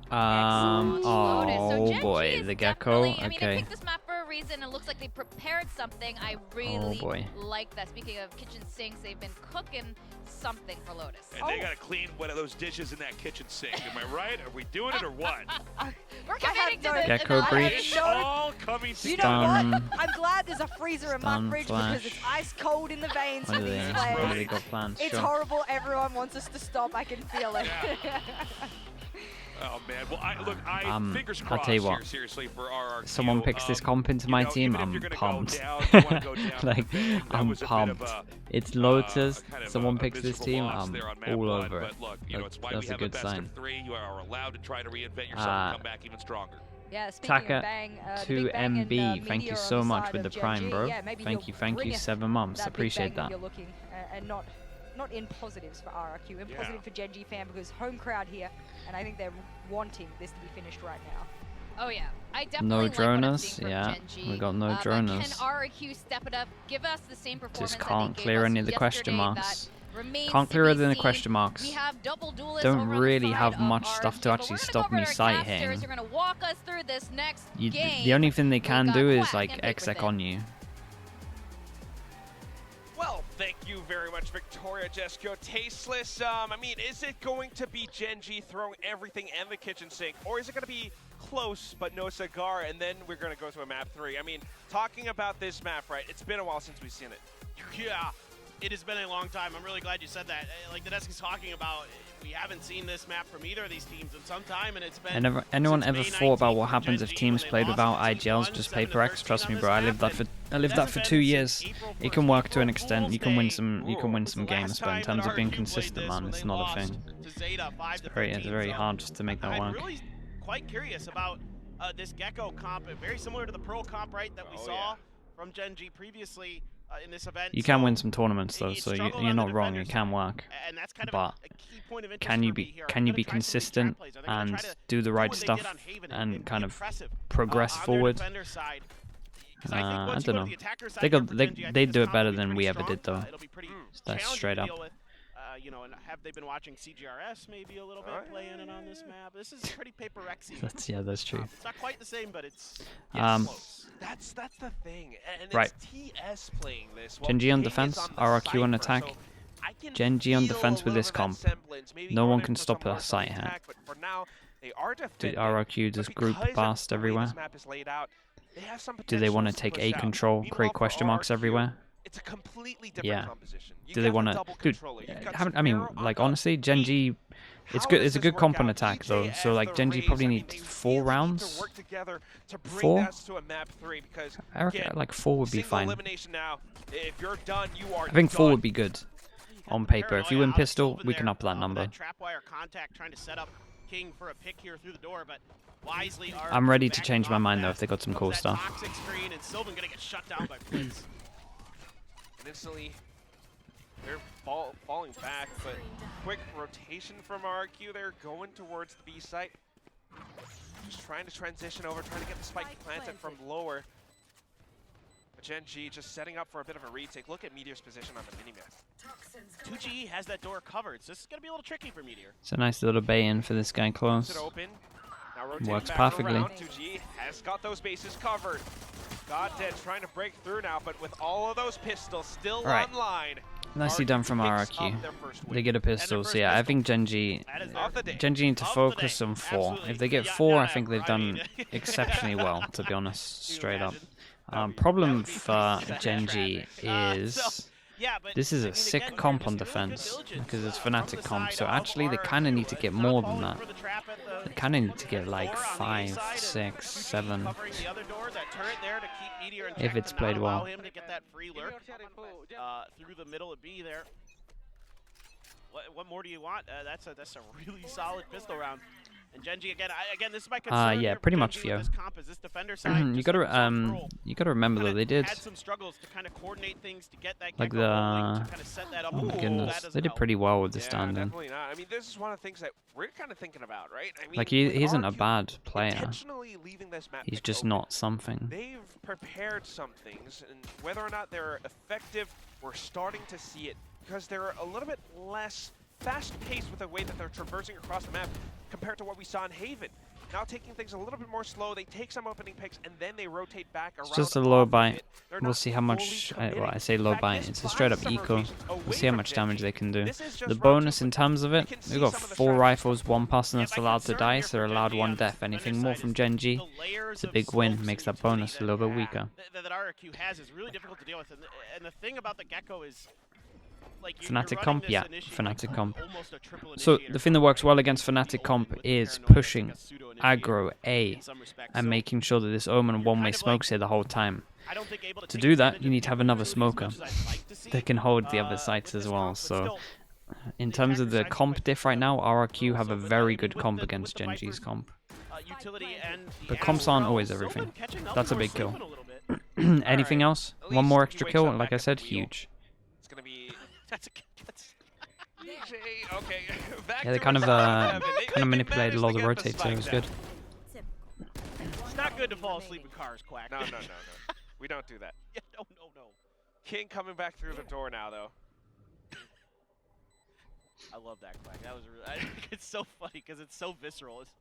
4. Oh boy, the gecko. I mean, they Okay. picked this map for a reason. It looks like they prepared something. I really like that. Speaking of kitchen sinks, they've been cooking something for Lotus. And they gotta clean one of those dishes in that kitchen sink. Am I right? Are we doing it or what? We're committing to the Gecko breach. It's all coming together. You know what? I'm glad there's a freezer in my fridge because it's ice cold in the veins for these players. What do they got planned? It's horrible. Everyone wants us to stop. I can feel it. Yeah. Oh man, well I fingers crossed I'll tell you what, here, seriously, for RRQ. Someone picks this comp into my team, I'm pumped. Like, I'm pumped. It's Lotus, someone picks this team, I'm all over it. That's a good sign. You are allowed to try to reinvent yourself and come back even stronger. Yeah, Taka 2MB, thank you so much with the prime, bro. Thank you, 7 months, appreciate that. You're looking, and not in positives for RRQ, in positive for GenG fan because home crowd here, and I think they're wanting this to be finished right now. Oh yeah, I definitely no like what I'm droners, seeing from yeah, GenG. we got no Can droners. RRQ step it up, give us the same performance Just can't clear any of the question marks. Remains Can't clear to other than be the question marks. We have double duelists Don't over on really the side have of much RRQ, stuff to but actually we're gonna stop go me over to our sight casters. hitting. You're gonna walk us through this next game. The only thing they can do is like Quack and Big exec Within. on you. Well, thank you very much, Victoria Jesco. Tasteless, I mean, is it going to be GenG throwing everything in the kitchen sink, or is it going to be close but no cigar, and then we're going to go to a map 3? I mean, talking about this map, right, it's been a while since we've seen it. Yeah, it has been a long time. I'm really glad you said that. Like the desk is talking about, we haven't seen this map from either of these teams in some time, and it's been. Anyone ever thought about what happens if teams played without IGLs, just paper X? Trust me, bro. I lived that for 2 years. It can work to an extent. You can win some games, but in terms of being consistent, man, it's not a thing. It's very hard just to make that work. I'm really quite curious about this Gecko comp, very similar to the Pearl comp, right, that we saw from GenG previously. In this event. You can win some tournaments though, so you're not wrong. It can work, and that's kind of but a key point of can you be consistent and do the right stuff and kind of progress forward? I don't know. They do it better than we ever did though. That's straight up. You know, and have they been watching CGRS maybe a little bit playing it on this map? This is pretty paper Rexy. That's true. It's not quite the same, but it's close. That's the thing. And right. It's TS playing this. GenG on defense, RRQ on attack. GenG on defense with this comp. No one can stop a sight here. Did RRQ just group past everywhere? Do they want to take A control, create question marks everywhere? It's a completely different composition. Do they want to? Dude, I mean, like honestly, GenG, it's good. It's a good comp on attack though. So like GenG probably need 4 rounds. 4. I reckon like 4 would be fine. I think 4 would be good on paper. If you win pistol, we can up that number. I'm ready to change my mind though if they got some cool stuff. Instantly, they're falling back, but quick rotation from RRQ. They're going towards the B site. Just trying to transition over, trying to get the spike planted from lower. But GenG just setting up for a bit of a retake. Look at Meteor's position on the minimap. 2G has that door covered, so this is going to be a little tricky for Meteor. It's a nice little bait in for this guy close. Works perfectly. 2G has got those bases covered. Goddead trying to break through now, but with all of those pistols still online. Nicely done from RRQ. They get a pistol, so yeah, I think GenG need to focus on 4. If they get 4, I think they've done exceptionally well, to be honest, straight up. Problem for GenG is this is a sick comp on defense because it's Fnatic comp, so actually they kind of need to get more than that. They kind of need to get like 5, 6, 7 if it's played well. Through the middle of B there. What more do you want? That's a really solid pistol round. And GenG again, this is my concern. Yeah, pretty much Fio. You gotta remember though, they did had some struggles to kind of coordinate things to get that like to kind of set that up. oh my goodness, they did pretty well with the stand-in. Definitely not. I mean, this is one of the things that we're kind of thinking about, right? I mean, Like he isn't a bad player. Leaving this map He's just open, not something. They've prepared some things, and whether or not they're effective, we're starting to see it because they're a little bit less fast-paced with the way that they're traversing across the map compared to what we saw in Haven. Now taking things a little bit more slow, they take some opening picks and then they rotate back around. It's just a low buy. We'll see how much, well, I say low buy, it's a straight up eco. We'll see how much damage they can do. The bonus in terms of it, we've got 4 rifles, 1 person that's allowed to die, so they're allowed 1 death. Anything more from GenG, it's a big win, makes that bonus a little bit weaker. That RRQ has is really difficult to deal with, and the thing about the Gecko is, like, Fnatic comp? Yeah, Fnatic comp. So the thing that works well against Fnatic comp is pushing aggro A and making sure that this Omen one-way smokes here the whole time. To do that, you need to have another smoker that can hold the other sites as well. So in terms of the comp diff right now, RRQ have a very good comp against GenG's comp. But comps aren't always everything. That's a big kill. Anything else? One more extra kill, like I said, huge. It's gonna be Okay. Yeah, they kind of manipulated all the rotates, so it was good. It's not good to fall asleep in cars, Quack. No. We don't do that. Yeah, no. King coming back through the door now, though. I love that, Quack. That was really, I think it's so funny because it's so visceral. It's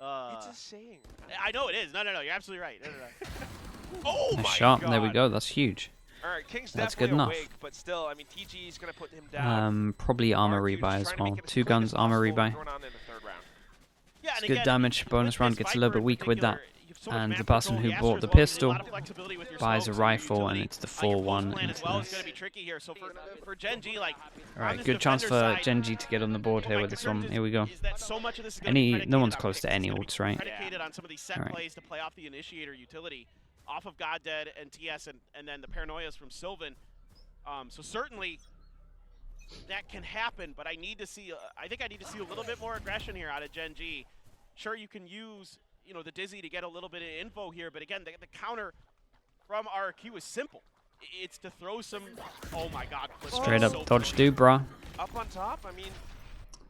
a saying. I know it is. No. You're absolutely right. No. Oh Nice my shot. God. There we go. That's huge. All right, King's That's definitely good enough. awake, but still, I mean, TG is going to put him down. Probably armor RRQ rebuy just as trying to well. make it as 2 quick guns, as armor possible, rebuy. going on in the third round. Yeah, It's and good again, damage. Bonus round this gets a little Viper bit in weak with that. particular, you have so much And map the person control, who Yasser bought as the well, you pistol need a lot of flexibility with your buys a smokes and rifle, your and utility. it's the Your 4-1 plan as into well is this. going to be tricky here. So for GenG, like, Alright, good chance for GenG to get on the board here with this one. Here we go. No one's close to any ults, right? Predicated on some of these set plays to play off the initiator utility, off of GodDead and TS, and then the paranoias from Sylvan. So certainly that can happen, but I need to see. I think I need to see a little bit more aggression here out of GenG. Sure, you can use the Dizzy to get a little bit of info here, but again, the counter from RRQ is simple. It's to throw some. Oh my God! Straight up dodge do, brah. Up on top, I mean.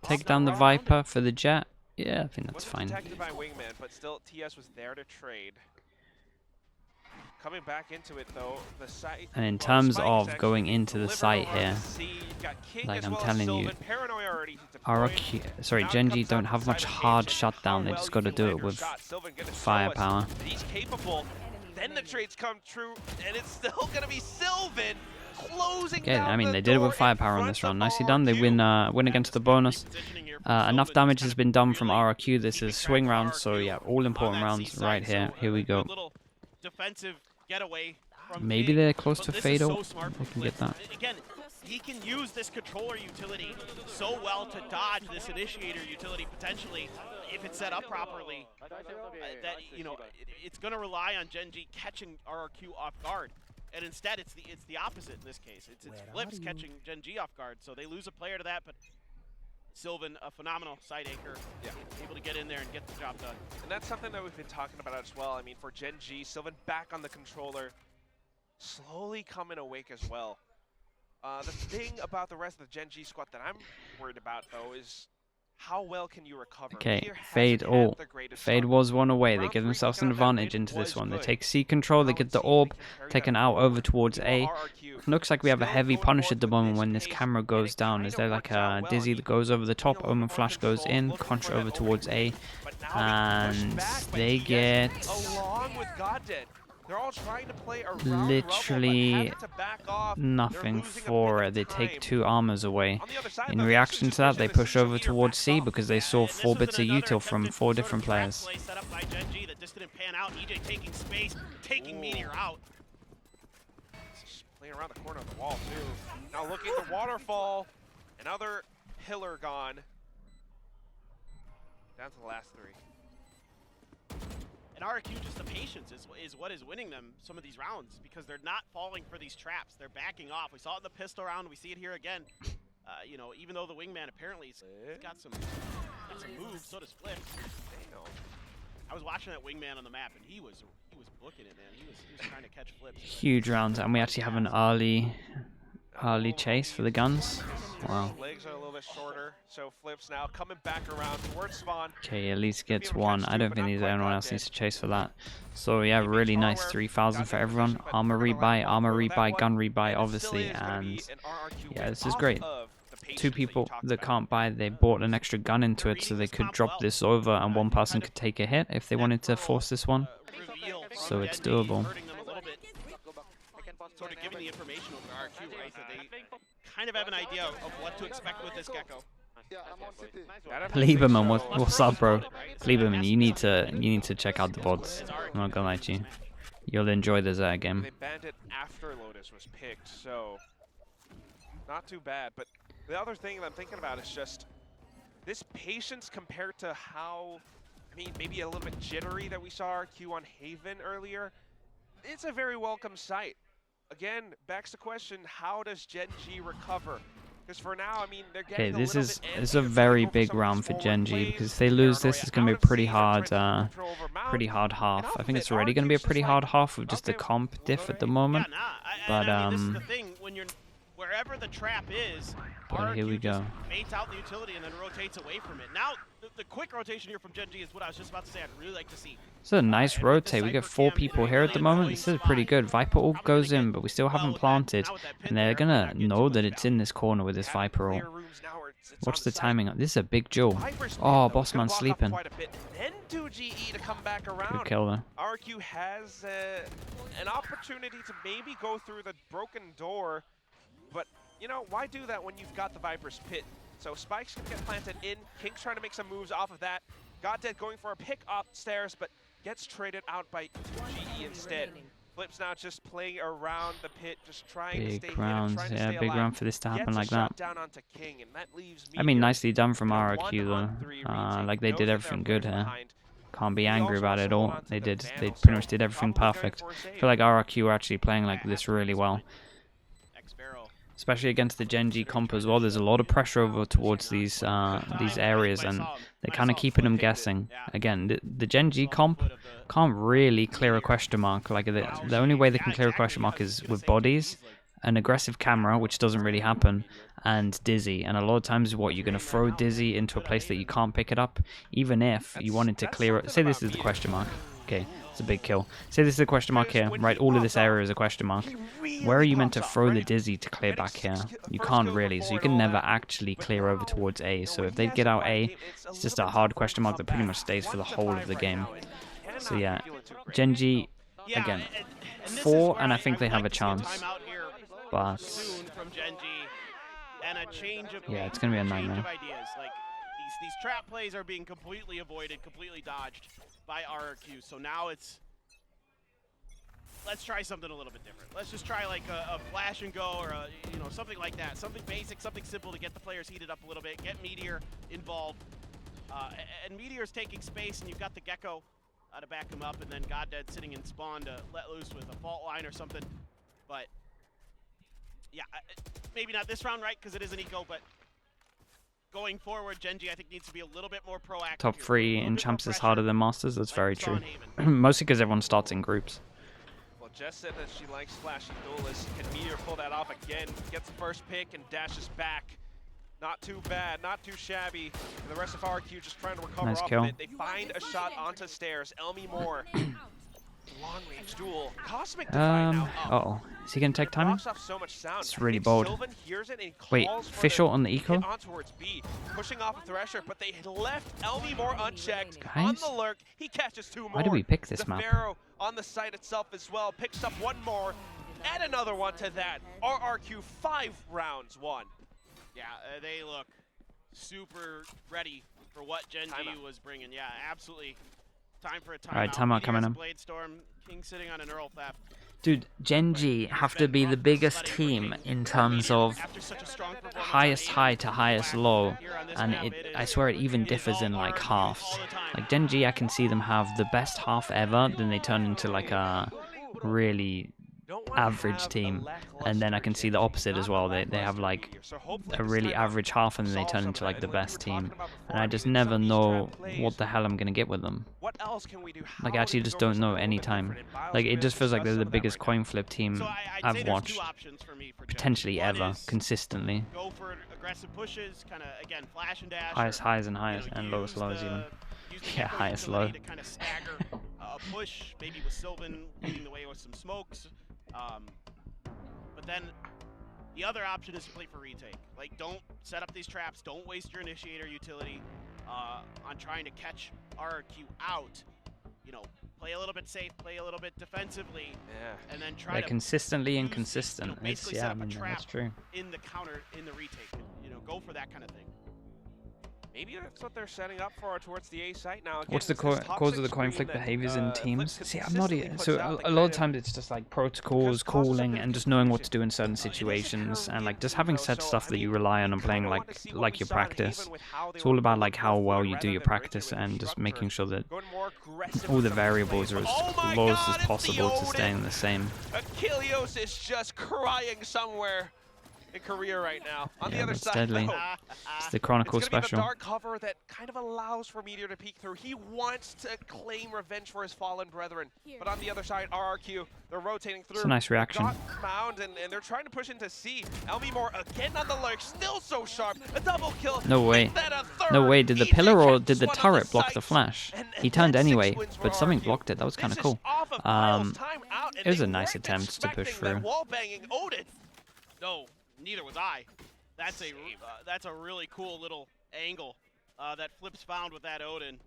Take down the Viper for the Jet. Yeah, I think that's fine. Protected by Wingman, but still TS was there to trade. Coming back into it though, the site. And in terms of going into the site here, like I'm telling you, GenG don't have much hard shutdown. They just got to do it with firepower. He's capable. Then the trades come true, and it's still gonna be Sylvan closing down. I mean, they did it with firepower on this round. Nicely done. They win against the bonus. Enough damage has been done from RRQ. This is swing round, so yeah, all important rounds right here. Here we go. Defensive getaway. Maybe they're close to Fatal. They can get that. Again, he can use this controller utility so well to dodge this initiator utility potentially if it's set up properly. That it's going to rely on GenG catching RRQ off guard, and instead it's the opposite in this case. It's Flips catching GenG off guard, so they lose a player to that, but Sylvan, a phenomenal side anchor, able to get in there and get the job done. And that's something that we've been talking about as well. I mean, for GenG, Sylvan back on the controller, slowly coming awake as well. The thing about the rest of the GenG squad that I'm worried about, though, is how well can you recover? Okay, Fade ult. Fade was one away. They give themselves an advantage into this one. They take C control, they get the orb, taken out over towards A. Looks like we have a heavy punish at the moment when this camera goes down. Is there like a Dizzy that goes over the top, Omen Flash goes in, Contra over towards A, and they get literally nothing for it. They take 2 armors away. In reaction to that, they push over towards C because they saw 4 bits of util from 4 different players. Playing around the corner of the wall too. Now looking at the waterfall. Another pillar gone. Down to the last 3. And RRQ, just the patience is what is winning them some of these rounds because they're not falling for these traps. They're backing off. We saw it in the pistol round. We see it here again. Even though the Wingman apparently he's got some moves, so does Flips. I was watching that Wingman on the map, and he was booking it, man. He was trying to catch Flips. Huge rounds, and we actually have an early chase for the guns. Wow. Legs are a little bit shorter, so Flips now coming back around towards spawn. Okay, at least gets 1. I don't think anyone else needs to chase for that. So yeah, really nice 3,000 for everyone. Armor rebuy, gun rebuy, obviously, and yeah, this is great. two people that can't buy, they bought an extra gun into it so they could drop this over and one person could take a hit if they wanted to force this one. So it's doable. Sort of giving the information over to RRQ, right? So they kind of have an idea of what to expect with this Gecko. Lieberman, what's up, bro? Lieberman, you need to check out the VODs. I'm not gonna lie to you. You'll enjoy the Zaya game. They banned it after Lotus was picked, so not too bad. But the other thing that I'm thinking about is just this patience compared to how, I mean, maybe a little bit jittery that we saw RRQ on Haven earlier. It's a very welcome sight. Again, begs the question, how does GenG recover? Because for now, I mean, they're getting this is a very big round for GenG, because if they lose this, it's going to be a pretty hard half. I think it's already going to be a pretty hard half with just the comp diff at the moment. But I mean, this is the thing, when you're wherever the trap is, here we go. Baits out the utility and then rotates away from it. Now, the quick rotation here from GenG is what I was just about to say. I'd really like to see. It's a nice rotate. We got 4 people here at the moment. This is pretty good. Viper ult goes in, but we still haven't planted. And they're going to know that it's in this corner with this Viper ult. What's the timing? This is a big duel. Oh, Bossman's sleeping. Good kill though. RRQ has an opportunity to maybe go through the broken door, but you know, why do that when you've got the Viper's pit? So spikes can get planted in. King's trying to make some moves off of that. Goddead going for a pick upstairs, but gets traded out by GE instead. Flip's now just playing around the pit, just trying to stay rounds, hidden, yeah, big round for this to happen like that. Down onto King, and that leaves I mean, nicely done from RRQ though. Like they did everything good here. Can't be angry about it at all. They pretty much did everything perfect. I feel like RRQ are actually playing like this really well. Especially against the GenG comp as well. There's a lot of pressure over towards these areas, and they're kind of keeping them guessing. Again, the GenG comp can't really clear a question mark. Like the only way they can clear a question mark is with bodies, an aggressive camera, which doesn't really happen, and Dizzy. And a lot of times, what you're going to throw Dizzy into a place that you can't pick it up, even if you wanted to clear it. Say this is the question mark. Okay, it's a big kill. Say this is a question mark here, right? All of this area is a question mark. Where are you meant to throw the Dizzy to clear back here? You can't really, so you can never actually clear over towards A. So if they get out A, it's just a hard question mark that pretty much stays for the whole of the game. So yeah, GenG, again, 4, and I think they have a chance. But yeah, it's going to be a nightmare. These trap plays are being completely avoided, completely dodged by RRQ. So now it's, let's try something a little bit different. Let's just try like a flash and go, or something like that. Something basic, something simple to get the players heated up a little bit, get Meteor involved. And Meteor's taking space, and you've got the Gecko to back him up, and then Goddead sitting in spawn to let loose with a fault line or something. But yeah, maybe not this round, right? Because it is an eco, but going forward, GenG, I think, needs to be a little bit more proactive. Top 3 in champs is harder than masters. That's very true. Mostly because everyone starts in groups. Well, Jess said that she likes flashy duelists. Can Meteor pull that off again? Gets the first pick and dashes back. Not too bad, not too shabby. And the rest of RRQ just trying to recover off of it. They find a shot onto stairs. Elmi Moore. Long range duel. Cosmic Divide now up. Uh-oh. Is he going to take timing? It's really bold. Wait, Fischl on the eco? Pushing off a Thresher, but they left Elmi Moore unchecked. Guys? On the lurk, he catches 2 more. Why did we pick this map? Pharaoh on the site itself as well. Picks up 1 more. Add another one to that. RRQ 5 rounds won. Yeah, they look super ready for what GenG was bringing. Yeah, absolutely. Time for a timeout. Alright, timeout coming in. Blade Storm, King sitting on an Earl Theft. Dude, GenG have to be the biggest team in terms of highest high to highest low, and I swear it even differs in like halves. Like GenG, I can see them have the best half ever, then they turn into like a really average team, and then I can see the opposite as well. They have like a really average half, and then they turn into like the best team, and I just never know what the hell I'm gonna get with them. Like I actually just don't know any time. Like it just feels like they're the biggest coin flip team I've watched potentially ever consistently. Go for aggressive pushes, kind of again flash and dash. Highest highs and highest, and lowest lows even. Yeah, highest low. To kind of stagger a push, maybe with Sylvan leading the way with some smokes. But then, The other option is to play for retake. Like, don't set up these traps. Don't waste your initiator utility on trying to catch RRQ out. You know, play a little bit safe, play a little bit defensively, and then try to consistently inconsistent. You know, basically Yeah, set I up mean, a trap that's true. in the counter, in the retake. You know, go for that kind of thing. Maybe that's what they're setting up for towards the A site now. Again, What's the cause of the conflict behaviors in teams? See, I'm not. So a lot of times it's just like protocols, calling, and just knowing what to do in certain situations, and like just having set stuff that you rely on and playing like your practice. It's all about like how well you do your practice and just making sure that all the variables are as close as possible to staying the same. Achilles is just crying somewhere in Korea right now. On the other that's side, deadly. though, It's the Chronicle it's gonna special. be the dark cover that kind of allows for Meteor to peek through. He wants to claim revenge for his fallen brethren. But on the other side, RRQ, they're rotating through. It's a nice reaction. Got Mound, and they're trying to push into C. Elmimore again on the lurk, still so sharp. A double kill. No way. No way. Did the pillar or did the turret block the flash? He turned anyway, but something blocked it. That was kind of cool. It was a nice attempt to push through. No, neither was I. That's a really cool little angle that Flips found with that Odin,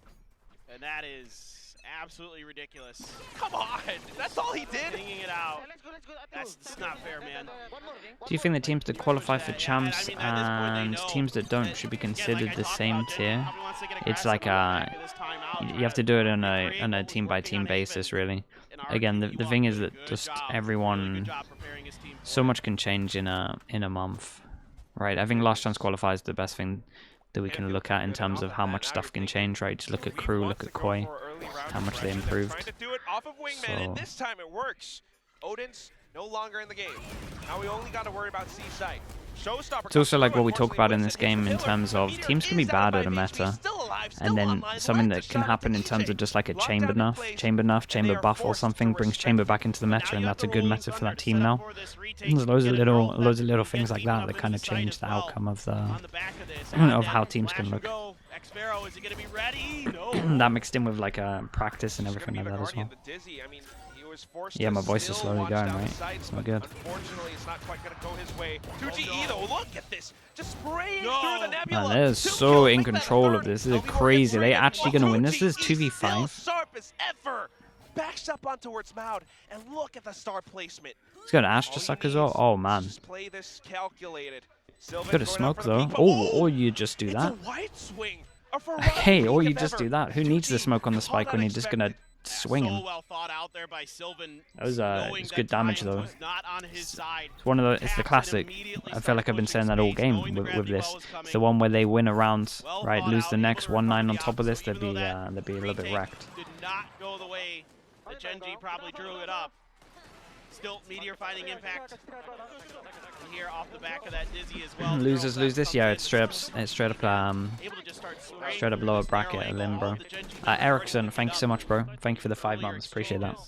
and that is absolutely ridiculous. Come on, that's all he did. Singing it out. That's not fair, man. Do you think the teams that qualify for champs and teams that don't should be considered the same tier? It's like you have to do it on a team by team basis, really. Again, the thing is that just everyone, so much can change in a month, right? I think last chance qualifier is the best thing that we can look at in terms of how much stuff can change, right? Just look at crew, look at Koi, how much they improved. Trying to do it off of Wingman, and this time it works. Odin's no longer in the game. Now we only got to worry about C site. It's also like what we talk about in this game in terms of teams can be bad at a meta, and then something that can happen in terms of just like a chamber nerf, chamber buff or something brings chamber back into the meta, and that's a good meta for that team now. And there's loads of little things like that that kind of change the outcome of of how teams can look. That mixed in with like a practice and everything like that as well. Yeah, my voice is slowly going, right? It's not good. Unfortunately, it's not quite going to go his way. 2GE though, look at this. Just spraying through the nebula. Man, they're so in control of this. This is crazy. They actually going to win. This is 2v5. Sharp as ever. Backs up on towards Mound, and look at the star placement. He's got Ash to suck as well. Oh, man. Just play this calculated. Got a smoke, though. Oh, or you just do that. Okay, or you just do that. Who needs the smoke on the spike when you're just going to swing him? That was it's good damage though. It's one of the, it's the classic. I feel like I've been saying that all game with this. It's the one where they win a round, right? Lose the next 1-9 on top of this. They'd be a little bit wrecked. Did not go the way that GenG probably drew it up. Still, Meteor finding impact. And here off the back of that Dizzy as well. Losers lose this. Yeah, it's straight up lower bracket limb, bro. Ericsson, thank you so much, bro. Thank you for the 5 months. Appreciate that.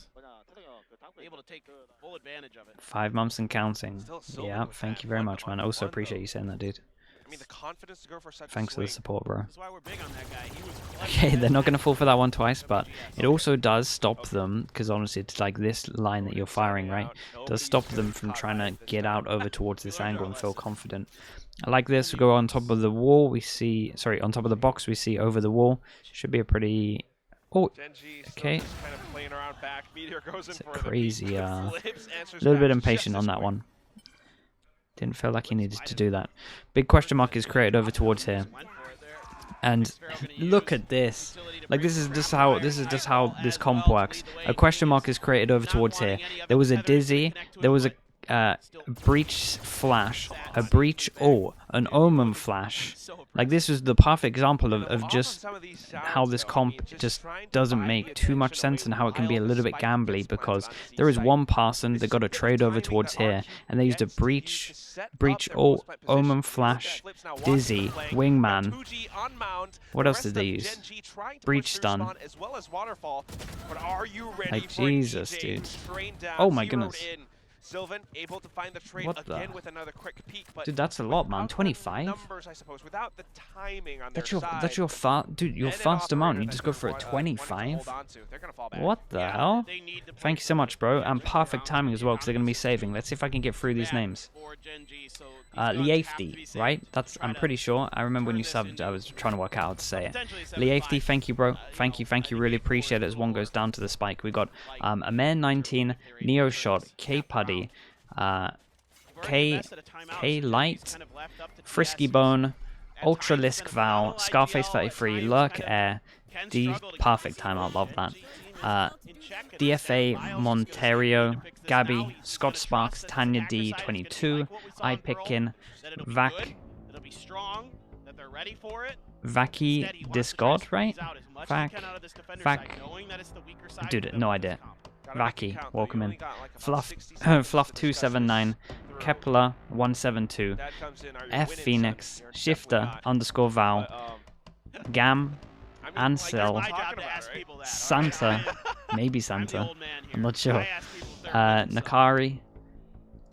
Able to take full advantage of it. 5 months and counting. Yeah, thank you very much, man. Also appreciate you saying that, dude. I mean, the confidence to go for such Thanks for the support, bro. That's why we're big on that guy. He was Okay, they're not going to fall for that one twice, but it also does stop them, because honestly, it's like this line that you're firing, right? It does stop them from trying to get out over towards this angle and feel confident. I like this. We go on top of the wall, we see, sorry, on top of the box, we see over the wall. Should be a pretty... Oh, okay. It's a crazy, a little bit impatient on that one. Didn't feel like he needed to do that. Big question mark is created over towards here. And look at this. Like this is just how this comp works. A question mark is created over towards here. There was a Dizzy, there was a breach flash, a breach an omen flash. Like this was the perfect example of just how this comp just doesn't make too much sense and how it can be a little bit gambly, because there is one person that got a trade over towards here and they used a breach omen flash, Dizzy, wingman. What else did they use? Breach stun. Like Jesus, dude. Oh my goodness. Sylvan able to find the trade What the? again with another quick peek, but Dude, that's a lot, man. without the 25? numbers, I suppose, without the timing on That's their your, side. that's your dude, your and an fast amount. operator You that's just go gonna for a wanting to 25? hold on to. They're gonna fall back. What the hell? They need to play Thank you so for much, bro. the And Gen G perfect rounds timing to as be well, because they're going to be honest. saving. Let's see if I can get through these Bad names. for Gen G, so these guns have to be Liafty, saved. right? That's, Try I'm to pretty sure. I remember when turn you this subbed, into I was trying to work out how to say it. potentially a Liafty, 7-5. thank you, bro. You Thank you, know, thank I you. think Really 8-4 appreciate it is as a one little goes down to the spike. We got like a man 19, if they're able to Neo turn Shot, this K half Puddy, round. We've already K invested a timeout, so K Gen G's Light, kind of left up to Frisky TS, who's Bone, at Ultra times Lisk been a Val, phenomenal Scarface IGL, 33, at times Lurk kind of Air, can D, struggle to keep perfect this timeout, love that. Gen G team in check, and DFA, Biles is gonna say we Monterio, need to fix this now. Gabby, He's Scott gonna trust Sparks, that this Tanya attacker D, side is gonna be 22, like what we saw I in Pearl, Pickin, that it'll be Vac, good, it'll be strong, that they're ready for it. Vaki, Instead, he wants to try to Discord, right? squeeze out as much as Vac, he can out of this defender Vac, side, knowing that it's the weaker side dude, for them no with this idea. comp. Gotta make it Vaki, count, though. welcome You in. only got, like, about Fluff, 60 seconds Fluff to discuss 279, this through. Kepler 172, Dad comes in, are you F winning, son? Phoenix, You're definitely Shifter not. underscore Val, But, Gam, I mean, Ansel, My talking job to about ask it, right? people that. Santa, maybe I'm the Santa, old man here. I'm not sure. I ask people if they're winning, so- Nakari,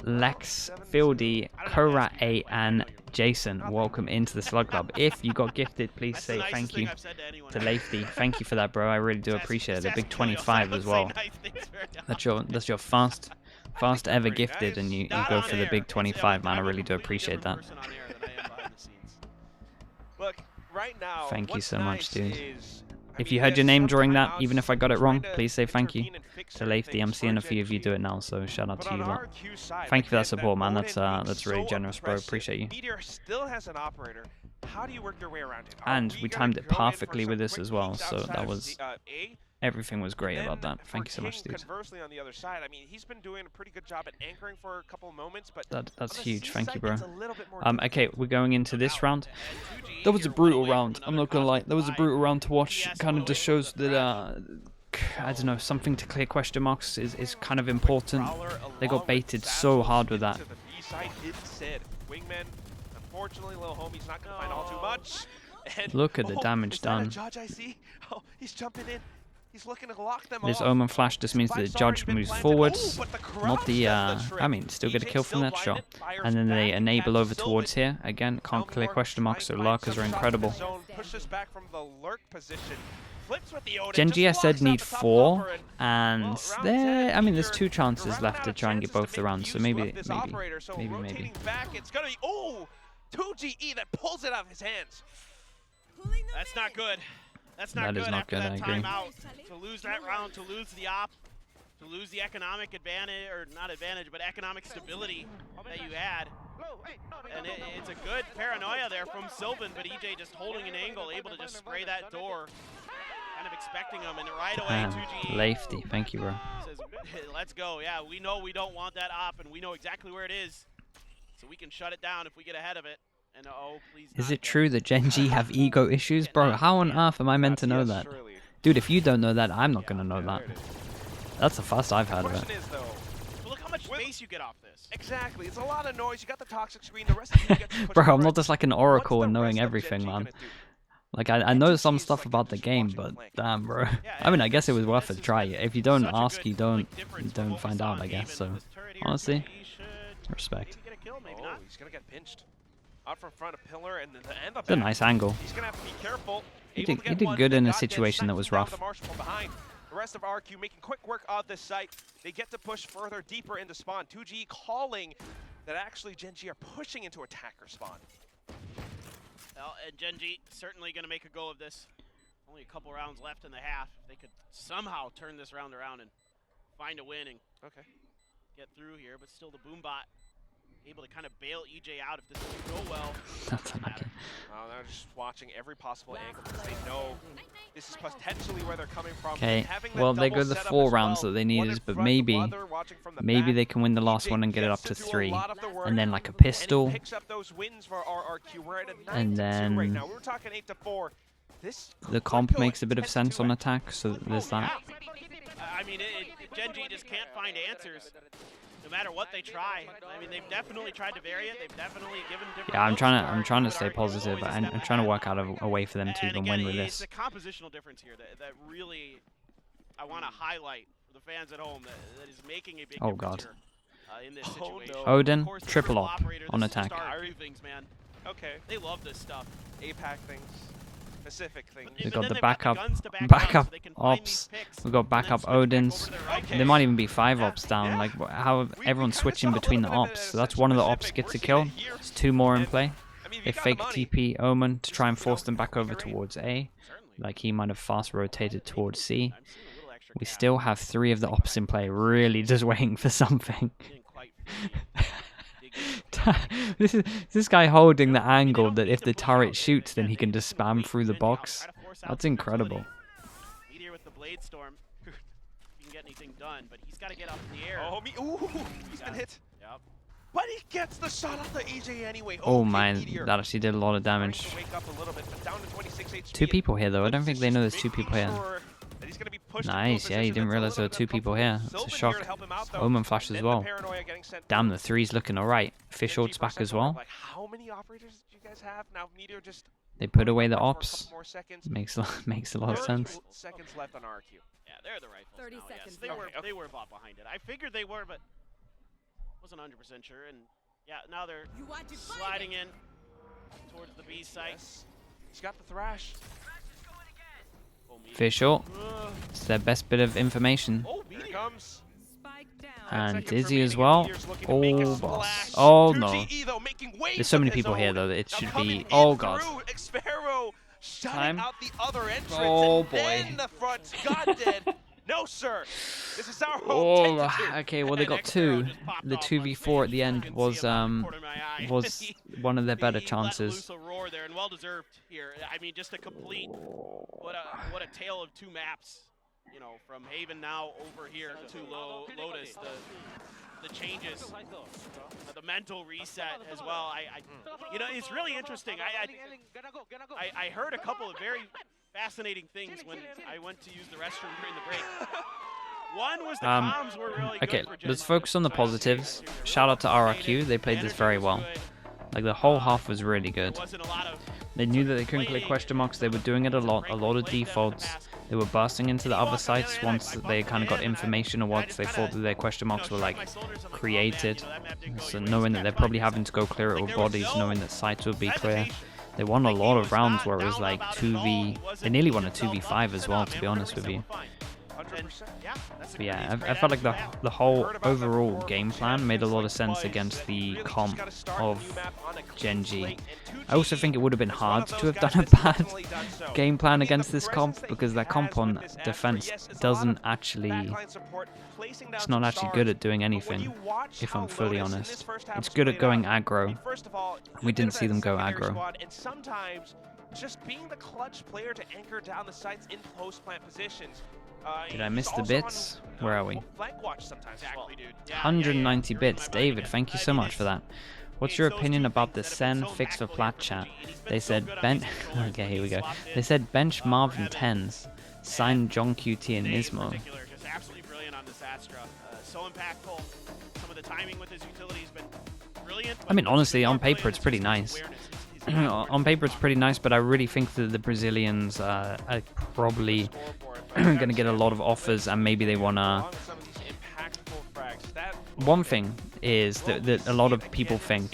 Lex, Fieldy, Korat8, and Jason, welcome into the Slug Club. If you got gifted, please That's the say nicest thank thing you I've said to anyone. to Leifty. Thank you for that, bro. I really do appreciate it. A big 25 as well. That's your first ever gifted, and you go for the big 25, man. I really do appreciate that. Look, right now, Thank you what's so much, nice dude. is, If mean, you heard your there's name some during that, timeouts even if I got it trying wrong, to please say thank you intervene and fix to certain Leifty. I'm things seeing for a few of you GenG. do it now, so shout out But to on you lot. RRQ side, Thank you for that again, support, man. Odin That's being really so generous, bro. oppressive. Appreciate you. Meteor still has an operator. How do you work your way around it? Are And we gonna timed it go in for perfectly some with this quick as well, peeks so outside that of was A? everything was great And about then that. Thank you so for much, King, dude. Conversely, on the other side, I mean, he's been doing a pretty good job at anchoring for a couple of moments, but That's on the huge. C Thank side, you, bro. it's a little bit more Okay, we're going into this round. That was a brutal round. I'm not gonna lie. That was a brutal round to watch. Kind of just shows that I don't know, something to clear question marks is kind of important. They got baited so hard with that. Wingman, unfortunately, little homie's not gonna find all too much. And, Look at the damage is that done. a judge I see? Oh, he's jumping in. He's looking to lock them This off. Omen Flash just means that the judge moves forwards, not the, I mean, still get a kill from that shot. And then they enable over towards here. Again, can't clear question marks, so lurkers are incredible. GenG, I said, need 4, and there, I mean, there's 2 chances left to try and get both the rounds, so maybe. It's gonna be, oh, 2GE that pulls it out of his hands. That's not good. That's not That good is not after good, that I agree. timeout. To lose that round, to lose the op, to lose the economic advantage, or not advantage, but economic stability that you had. And it's a good paranoia there from Sylvan, but EJ just holding an angle, able to just spray that door, kind of expecting him, and right away 2G Leifty, thank you, bro. says, let's go. Yeah, we know we don't want that op, and we know exactly where it is, so we can shut it down if we get ahead of it. And oh, please. Is it true that GenG have ego issues? Bro, how on earth am I meant to know that? Dude, if you don't know that, I'm not gonna know that. That's the first I've heard of it. Look how much space you get off this. Exactly, it's a lot of noise. You got the toxic screen. The rest of you get to push Bro, I'm forward. not just like an oracle What's and the knowing rest of everything, GenG man. gonna do? Like, I know some GenG is stuff like about the just game, watching but them play. damn, bro. Yeah, I mean, I guess it was this worth a is try. such If you don't a ask, good, you don't difference you from don't what we find saw out, in I Haven. guess. So, This turret here, honestly, 2G should respect. maybe get a kill, maybe not. He's gonna get pinched. Out from front of pillar and the It's a nice angle. He's gonna have to be careful. He Able did to get one, good then in a got situation that dead, was sniping down rough. the Marshal from behind. The rest of RRQ making quick work of this site. They get to push further, deeper into spawn. 2G calling that actually GenG are pushing into attacker spawn. Well, and GenG certainly going to make a go of this. Only a couple rounds left in the half. If they could somehow turn this round around and find a win and get through here, but still the Boombot able to kind of bail EJ out if this doesn't go well. That's unlucky. They're just watching every possible angle because they know this is potentially where they're coming from. Okay, well, they go the 4 rounds that they needed, but maybe they can win the last one and get it up to 3. And then like a pistol. And then the comp makes a bit of sense on attack, so there's that. I mean, GenG just can't find answers. No matter what they try. I mean, they've definitely tried to vary it. They've definitely given different Yeah, I'm looks, trying to but stay RRQ positive, always a and step I'm trying to ahead. work out a way for them to And even again, win with it's this. a compositional difference here that really I want to highlight for the fans at home that is making a big difference God. here. in this situation. no. Odin, Of course, the triple triple op operator, on this is the attack. star of few things, man. Okay. They love this stuff. APAC things. Specific things. We But got then the they've backup, guns to back it up, backup so they can find ops. these picks We got and then backup switch back over Odins. to their right. Okay. There might even be 5 Yeah, ops down. yeah. Like how We everyone's kinda switching saw a between the little bit of ops. a So that's one of the ops specific. gets We're a seeing kill. it here. There's 2 more in And, play. I mean, if They you got the fake money, TP Omen to try and you force know, them back over great. towards A. Certainly. Like he might have fast rotated towards C. I'm seeing a little extra We gas. still have 3 of the ops in play, really just waiting for something. Didn't quite fully dig in. this guy holding the angle that if the turret shoots, then he can just spam through the box. That's incredible. Meteor with the Blade Storm. He can get anything done, but he's got to get up in the air. Oh, ooh, he's been hit. Yep. But he gets the shot off the EJ anyway. Oh Okay, man, Meteor. that actually did a lot of Starting damage. to wake up a little bit, but down to 26 HP. 2 people here though. I don't think they know there's 2 Making people here. sure that he's gonna be pushed into a Nice, yeah, you position didn't that's a realize there were little 2 bit people here. uncomfortable. It's a Sylvan here shock. to help him out, though. Omen flash as Then the well. paranoia getting sent Damn, through. the 3's looking alright. Fish ult's back 50% as well. Like, how many operators do you guys have now? Meteor just They put away the for a ops. couple more seconds. Makes a lot of 30 sense. seconds left on RRQ. Yeah, they're the rifles 30 now, yes. seconds They left. were, Okay. they were bought behind it. I figured they were, but wasn't 100% sure. And yeah, now they're You want to fight sliding it? in towards the B site. Yes. He's got the thrash. Oh, Meteor. Fish ult. It's their best bit of information. Oh, here it comes. Spike down. And Seconds Dizzy remaining, as and well. Meteor's looking to make a Oh, boss. splash. Oh, no. 2GE, though, making waves There's so many of his people here, own. though, that it Now should coming be... in Oh, God. through, Xpero shutting Time. out the other entrance. Oh, and boy. then the front. God dead. No, sir. This is our home. Oh, 10-2. okay, well, they got 2. The 2v4 at the end was one of their better He let chances. loose a roar there, and well deserved here. I mean, just a complete what a tale of 2 maps. You know, from Haven now over here to Lotus, the changes, the mental reset as well. You know, it's really interesting. I heard a couple of very fascinating things when I went to use the restroom during the break. One was the comms were really good Okay, for let's GenG. focus on the positives. Shout out to RRQ, they played this very well. Like the whole half was really good. There wasn't a lot of They knew that they couldn't play question marks, they were doing it a lot of defaults. They were bursting into the other sites once they kind of got information or once they thought that their question marks were like created. So knowing that they're probably having to go clear it with bodies, knowing that sites would be clear. They won a lot of rounds where it was like 2v... They nearly won a 2v5 as well, to be honest with you. 100%. But yeah, I felt like the whole overall game plan made a lot of sense against the comp of GenG. I also think it would have been hard to have done a bad game plan against this comp because that comp on defense doesn't actually... It's not actually good at doing anything, if I'm fully honest. It's good at going aggro. We didn't see them go aggro. And sometimes just being the clutch player to anchor down the sites in post-plant positions. Did I miss the bits? Where are we? Flank watch sometimes as well. Exactly, dude. 190 bits. David, thank you so much for that. What's your opinion about the Sen fix for plat chat? They said okay, here we go. They said bench Marvin 10s, sign John QT and Nismo. Just absolutely brilliant on this Astra. So impactful. Some of the timing with his utility has been brilliant. I mean, honestly, on paper it's pretty nice. On paper it's pretty nice, but I really think that the Brazilians are probably going to get a lot of offers, and maybe they want to... One thing is that a lot of people think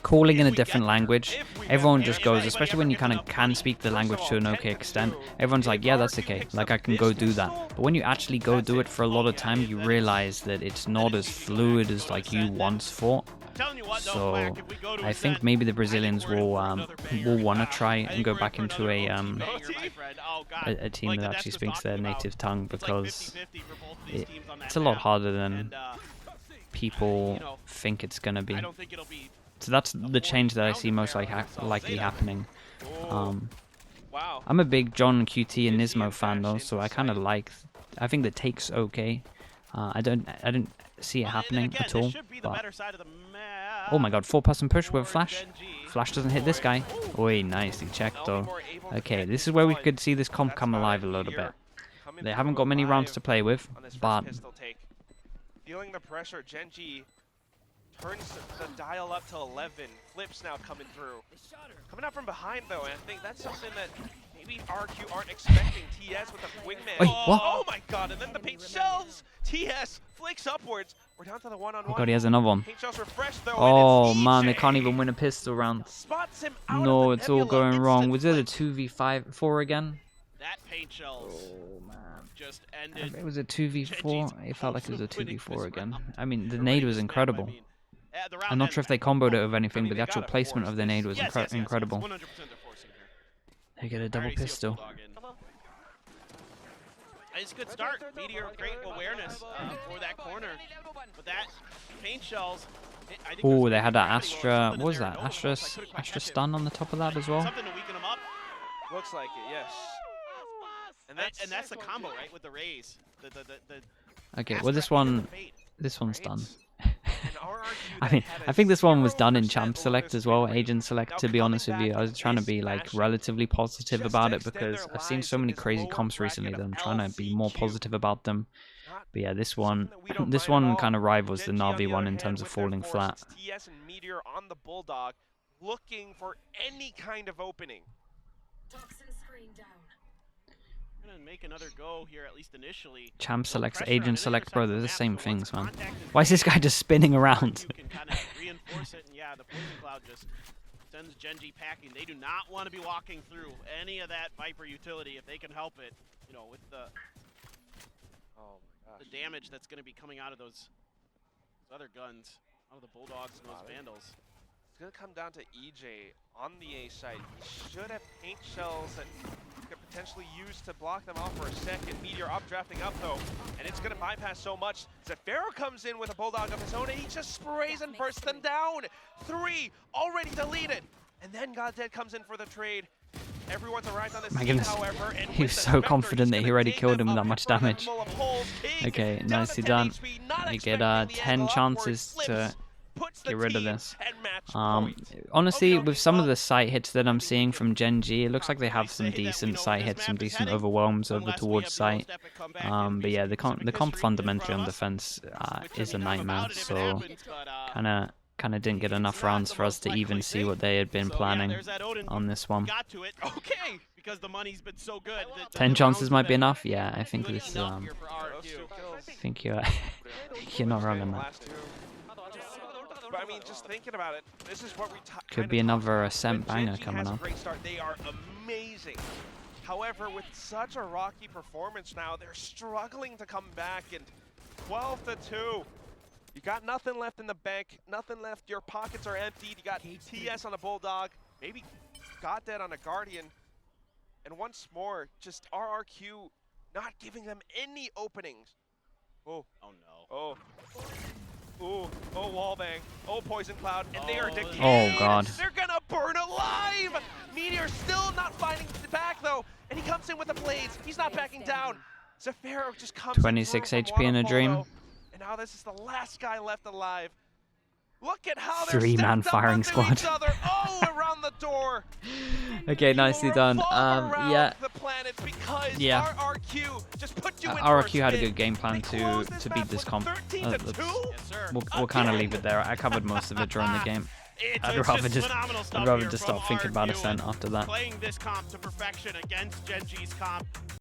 calling in a different language, everyone just goes, especially when you kind of can speak the language to an okay extent, everyone's like, yeah, that's okay, like I can go do that. But when you actually go do it for a lot of time, you realize that it's not as fluid as like you once thought. So I think maybe the Brazilians will want to try and go back into a team that actually speaks their native tongue, because it's a lot harder than people think it's going to be. So that's the change that I see most likely happening. I'm a big John QT and Nismo fan though, so I kind of like. I think the take's okay. I don't see it happening at all. But oh my god, 4-person push with Flash. Flash doesn't hit this guy. Oi, nicely checked though. Okay, this is where we could see this comp come alive a little bit. They haven't got many rounds to play with, but feeling the pressure, GenG turns the dial up to 11. Flips now coming through. Coming out from behind though, and I think that's something that Maybe RRQ aren't expecting TS with a wingman. Wait, what? Oh my god, and then the paint shells! TS flicks upwards. We're down to the one-on-one. Oh god, he has another one. Paint shells refresh though, Oh and it's man, they EJ. can't even win a pistol round. Spots him out No, of the it's all nebula. going wrong. Instant Was it a flip. 2v4 again? That paint shells just ended. It was a 2v4. GenG's It felt like it was a also winning 2v4 this again. round. I mean, the They're nade ready was to snap, incredible. I mean. The round I'm not sure if they ended. comboed it with anything, I mean, but they the actual gotta placement force of the this. nade was Yes, incredible. 100% they're forcing here. They get a I double already see a pistol. Bulldog in. It's a good start. Meteor, great awareness for that corner. But that paint shells. I think Oh, there's they had that gravity or Astra. something What was in there. that? No, Astra, I couldn't quite Astra catch it. stun on the top of that as well. Something to weaken them up. Looks like it, yes. And that's the combo, right, with the raise. Okay, Astra well this and one, the fade. this one's done. And RRQ I that mean, had a I think this one was done in 0% champ select Lotus as well, win rate. agent select. Now To be coming honest with back you, I was to trying to play be like Smashing. relatively positive Just about to it extend because their I've seen lives so in many this crazy lower comps recently bracket that of I'm trying to be more LCQ. positive about them. Not But yeah, this one, something that we don't this mind at one all. kind of rivals the GenG, on Navi the one other in hand, terms of with their falling flat. forces, TS and Meteor on the Bulldog, looking for any kind of opening. I'm gonna make another go here, at least initially. Champ No selects, pressure on agent either select, side bro, of they're the map, same so once things, man. contact is Why is this made, guy just spinning around? You can kind of reinforce it, and yeah, the poison cloud just sends GenG packing. They do not want to be walking through any of that Viper utility if they can help it. You know, with the damage that's going to be coming out of those other guns, out of the Bulldogs and those Vandals. It's going to come down to EJ on the A side. He should have paint shells that he could potentially use to block them off for a second. Meteor drafting up though, and it's going to bypass so much. Zafiro comes in with a Bulldog of his own, and he just sprays and bursts them down. 3 already deleted, and then Goddead comes in for the trade. Everyone's arrived on the My scene, goodness. however, and He with was the so Spectre, confident he's that he gonna already dig killed them him with up that in much front of damage. Mull of Holes. King Okay, down to nicely 10 done. HP, not They get expecting the 10 angle chances upwards, to flips, puts the get rid of team this. at match point. Honestly, Okay, with some of well, the sight hits that I'm seeing from GenG, it looks like they have some Say that we decent know sight where hits, this some map is decent heading, overwhelms over unless we towards have sight. Step and come back and But be yeah, some the specific comp history in fundamentally front on of us, defense which is a we talk nightmare. about it if it So happens, but, kind of didn't get enough rounds for us to even see what they had been so, yeah, planning there's that Odin. on this one. Got to it. Okay, because the money's been so good. The 10 rounds chances have might be been enough. Yeah, I think good this. enough here for RRQ. I think you're, you're not wrong on that. Last two. But I mean, just thinking about it, this is what we Could be another Ascent When banger GenG coming has a up. great start. They are amazing. However, with such a rocky performance now, they're struggling to come back. And 12-2, you got nothing left in the bank, nothing left. Your pockets are emptied. You got TS on a Bulldog, maybe Goddead on a Guardian, and once more, just RRQ not giving them any openings. Oh, Oh no. oh. Ooh, oh, wallbang. Oh, poison cloud. And they are Oh, decayed. Oh, God. They're gonna burn alive. Meteor still not finding the back, though. And he comes in with the blades. He's not backing down. Zafiro just comes 26 in through HP in a from dream. Waterfall, and now this is the last guy left alive. Look at how they're Three-man stacked up firing onto squad. each other. Oh, around the door. Okay, nicely done. Yeah. The planet because Yeah. RRQ just put you in RRQ had a spin. good game plan They closed to this beat map this with comp. 13-2. Yes, sir. We'll kind of leave it there. I covered most of it during the game. I'd rather just stop thinking about Ascent after that. Playing this comp to perfection against GenG's comp.